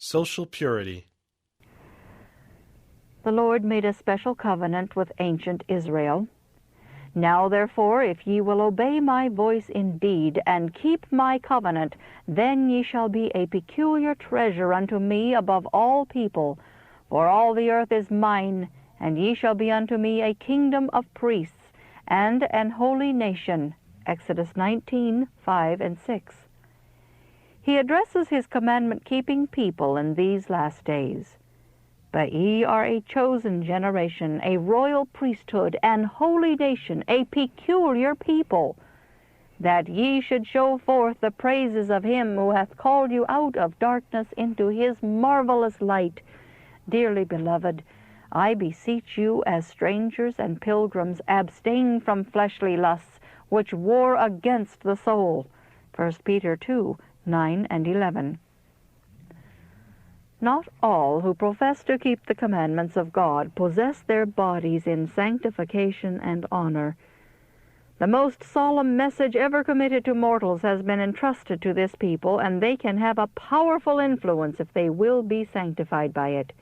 Social purity. The Lord made a special covenant with ancient Israel. Now therefore, if ye will obey my voice indeed, and keep my covenant, then ye shall be a peculiar treasure unto me above all people. For all the earth is mine, and ye shall be unto me a kingdom of priests, and an holy nation. Exodus 19:5 and 6. He addresses his commandment-keeping people in these last days. But ye are a chosen generation, a royal priesthood, an holy nation, a peculiar people, that ye should show forth the praises of him who hath called you out of darkness into his marvelous light. Dearly beloved, I beseech you, as strangers and pilgrims, abstain from fleshly lusts, which war against the soul. 1 Peter 2:9 and 11. Not all who profess to keep the commandments of God possess their bodies in sanctification and honor. The most solemn message ever committed to mortals has been entrusted to this people, and they can have a powerful influence if they will be sanctified by it.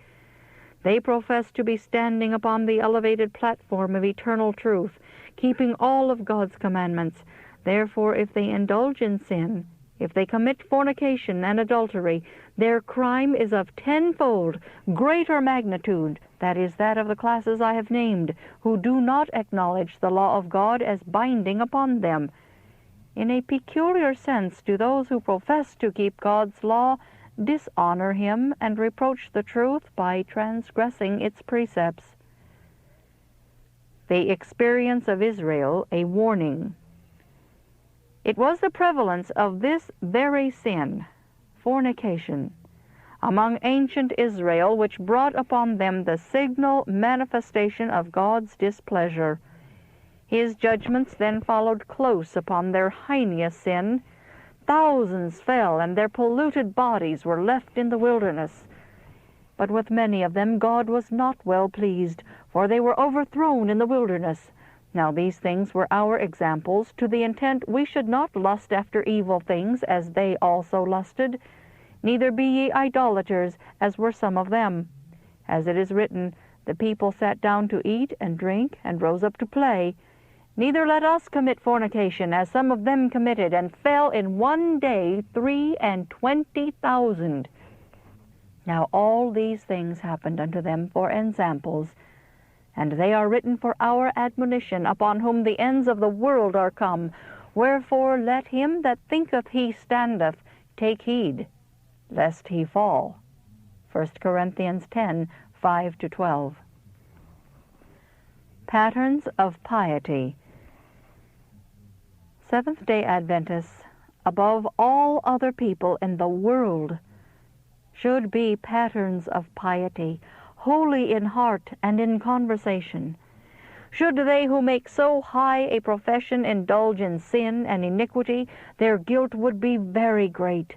They profess to be standing upon the elevated platform of eternal truth, keeping all of God's commandments. Therefore, if they indulge in sin, if they commit fornication and adultery, their crime is of tenfold greater magnitude, that is, that of the classes I have named, who do not acknowledge the law of God as binding upon them. In a peculiar sense do those who profess to keep God's law dishonor him and reproach the truth by transgressing its precepts. The experience of Israel a warning. It was the prevalence of this very sin, fornication, among ancient Israel which brought upon them the signal manifestation of God's displeasure. His judgments then followed close upon their heinous sin. Thousands fell, and their polluted bodies were left in the wilderness. But with many of them God was not well pleased, for they were overthrown in the wilderness. Now these things were our examples, to the intent we should not lust after evil things, as they also lusted. Neither be ye idolaters, as were some of them. As it is written, the people sat down to eat and drink, and rose up to play. Neither let us commit fornication, as some of them committed, and fell in one day 23,000. Now all these things happened unto them for ensamples, and they are written for our admonition, upon whom the ends of the world are come. Wherefore let him that thinketh he standeth take heed, lest he fall. 1 Corinthians 10:5-12. Patterns of piety. Seventh-day Adventists, above all other people in the world, should be patterns of piety, holy in heart and in conversation. Should they who make so high a profession indulge in sin and iniquity, their guilt would be very great.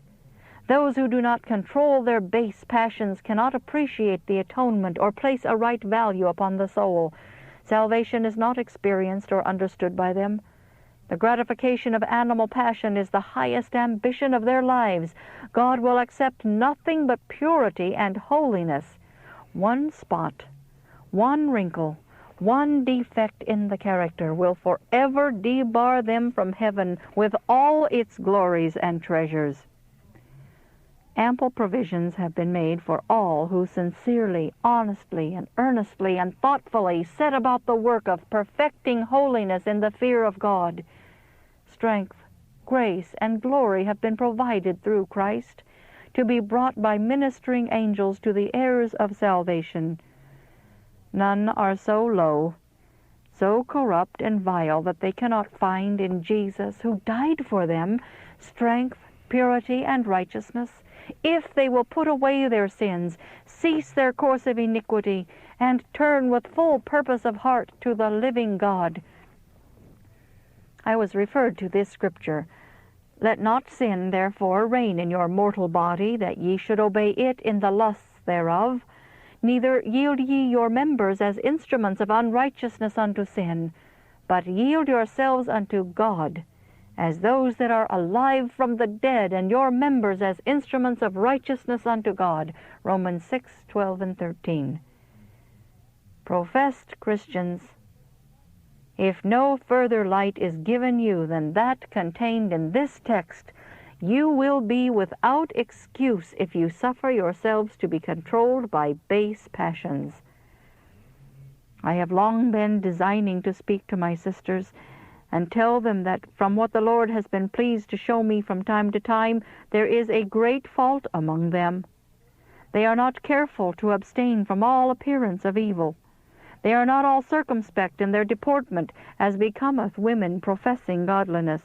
Those who do not control their base passions cannot appreciate the atonement or place a right value upon the soul. Salvation is not experienced or understood by them. The gratification of animal passion is the highest ambition of their lives. God will accept nothing but purity and holiness. One spot, one wrinkle, one defect in the character will forever debar them from heaven with all its glories and treasures. Ample provisions have been made for all who sincerely, honestly, and earnestly and thoughtfully set about the work of perfecting holiness in the fear of God. Strength, grace, and glory have been provided through Christ, to be brought by ministering angels to the heirs of salvation. None are so low, so corrupt and vile, that they cannot find in Jesus, who died for them, strength, purity, and righteousness, if they will put away their sins, cease their course of iniquity, and turn with full purpose of heart to the living God. I was referred to this scripture, "Let not sin, therefore, reign in your mortal body, that ye should obey it in the lusts thereof. Neither yield ye your members as instruments of unrighteousness unto sin, but yield yourselves unto God, as those that are alive from the dead, and your members as instruments of righteousness unto God. Romans 6:12 and 13. Professed Christians, if no further light is given you than that contained in this text, you will be without excuse if you suffer yourselves to be controlled by base passions. I have long been designing to speak to my sisters and tell them that from what the Lord has been pleased to show me from time to time, there is a great fault among them. They are not careful to abstain from all appearance of evil. They are not all circumspect in their deportment, as becometh women professing godliness.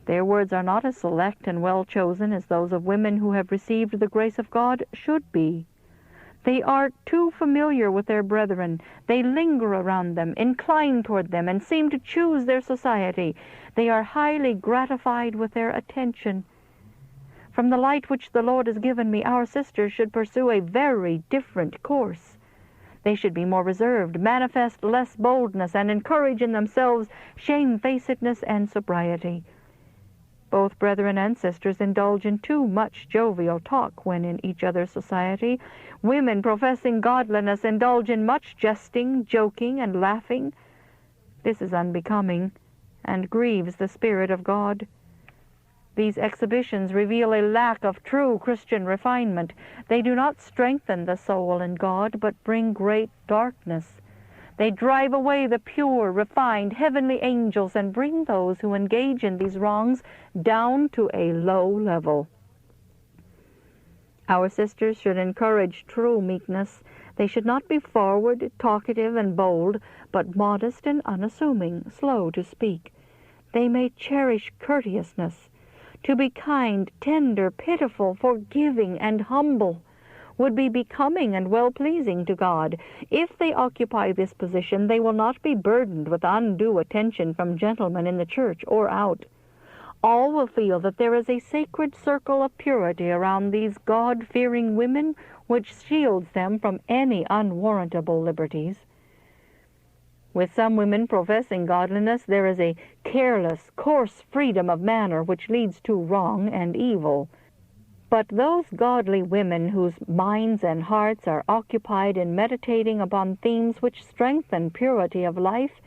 Their words are not as select and well chosen as those of women who have received the grace of God should be. They are too familiar with their brethren. They linger around them, incline toward them, and seem to choose their society. They are highly gratified with their attention. From the light which the Lord has given me, our sisters should pursue a very different course. They should be more reserved, manifest less boldness, and encourage in themselves shamefacedness and sobriety. Both brethren and sisters indulge in too much jovial talk when in each other's society. Women professing godliness indulge in much jesting, joking, and laughing. This is unbecoming and grieves the Spirit of God. These exhibitions reveal a lack of true Christian refinement. They do not strengthen the soul in God, but bring great darkness. They drive away the pure, refined, heavenly angels and bring those who engage in these wrongs down to a low level. Our sisters should encourage true meekness. They should not be forward, talkative, and bold, but modest and unassuming, slow to speak. They may cherish courteousness. To be kind, tender, pitiful, forgiving, and humble would be becoming and well-pleasing to God. If they occupy this position, they will not be burdened with undue attention from gentlemen in the church or out. All will feel that there is a sacred circle of purity around these God-fearing women which shields them from any unwarrantable liberties. With some women professing godliness, there is a careless, coarse freedom of manner which leads to wrong and evil. But those godly women whose minds and hearts are occupied in meditating upon themes which strengthen purity of life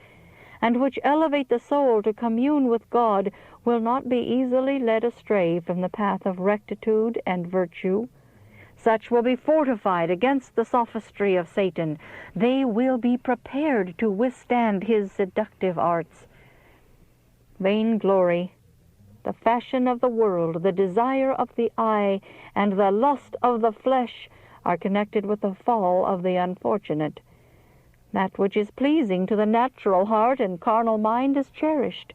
and which elevate the soul to commune with God will not be easily led astray from the path of rectitude and virtue. Such will be fortified against the sophistry of Satan. They will be prepared to withstand his seductive arts. Vainglory, the fashion of the world, the desire of the eye, and the lust of the flesh are connected with the fall of the unfortunate. That which is pleasing to the natural heart and carnal mind is cherished.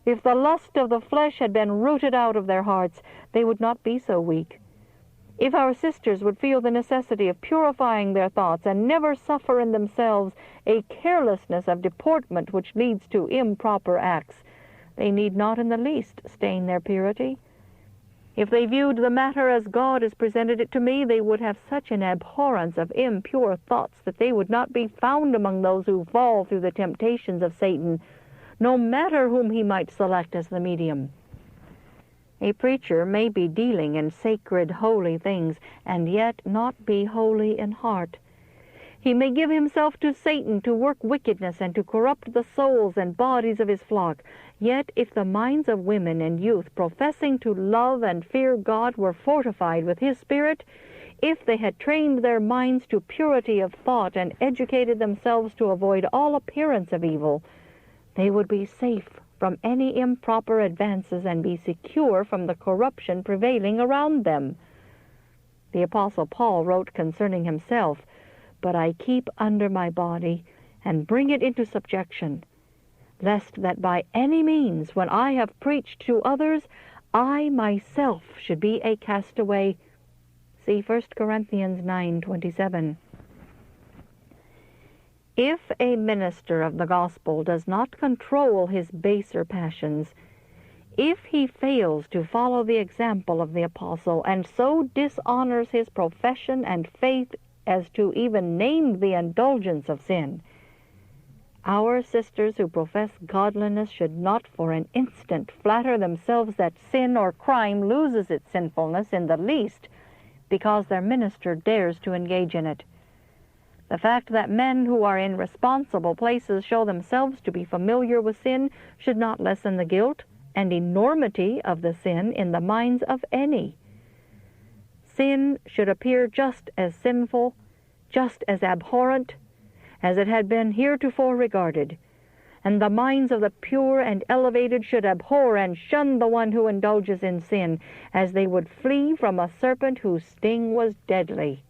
If the lust of the flesh had been rooted out of their hearts, they would not be so weak. If our sisters would feel the necessity of purifying their thoughts and never suffer in themselves a carelessness of deportment which leads to improper acts, they need not in the least stain their purity. If they viewed the matter as God has presented it to me, they would have such an abhorrence of impure thoughts that they would not be found among those who fall through the temptations of Satan, no matter whom he might select as the medium. A preacher may be dealing in sacred, holy things, and yet not be holy in heart. He may give himself to Satan to work wickedness and to corrupt the souls and bodies of his flock. Yet if the minds of women and youth professing to love and fear God were fortified with his Spirit, if they had trained their minds to purity of thought and educated themselves to avoid all appearance of evil, they would be safe from any improper advances and be secure from the corruption prevailing around them. The Apostle Paul wrote concerning himself, "But I keep under my body, and bring it into subjection, lest that by any means, when I have preached to others, I myself should be a castaway." See 1 Corinthians 9:27. If a minister of the gospel does not control his baser passions, if he fails to follow the example of the apostle and so dishonors his profession and faith as to even name the indulgence of sin, Our sisters who profess godliness should not for an instant flatter themselves that sin or crime loses its sinfulness in the least because their minister dares to engage in it. The fact that men who are in responsible places show themselves to be familiar with sin should not lessen the guilt and enormity of the sin in the minds of any. Sin should appear just as sinful, just as abhorrent, as it had been heretofore regarded, and the minds of the pure and elevated should abhor and shun the one who indulges in sin, as they would flee from a serpent whose sting was deadly.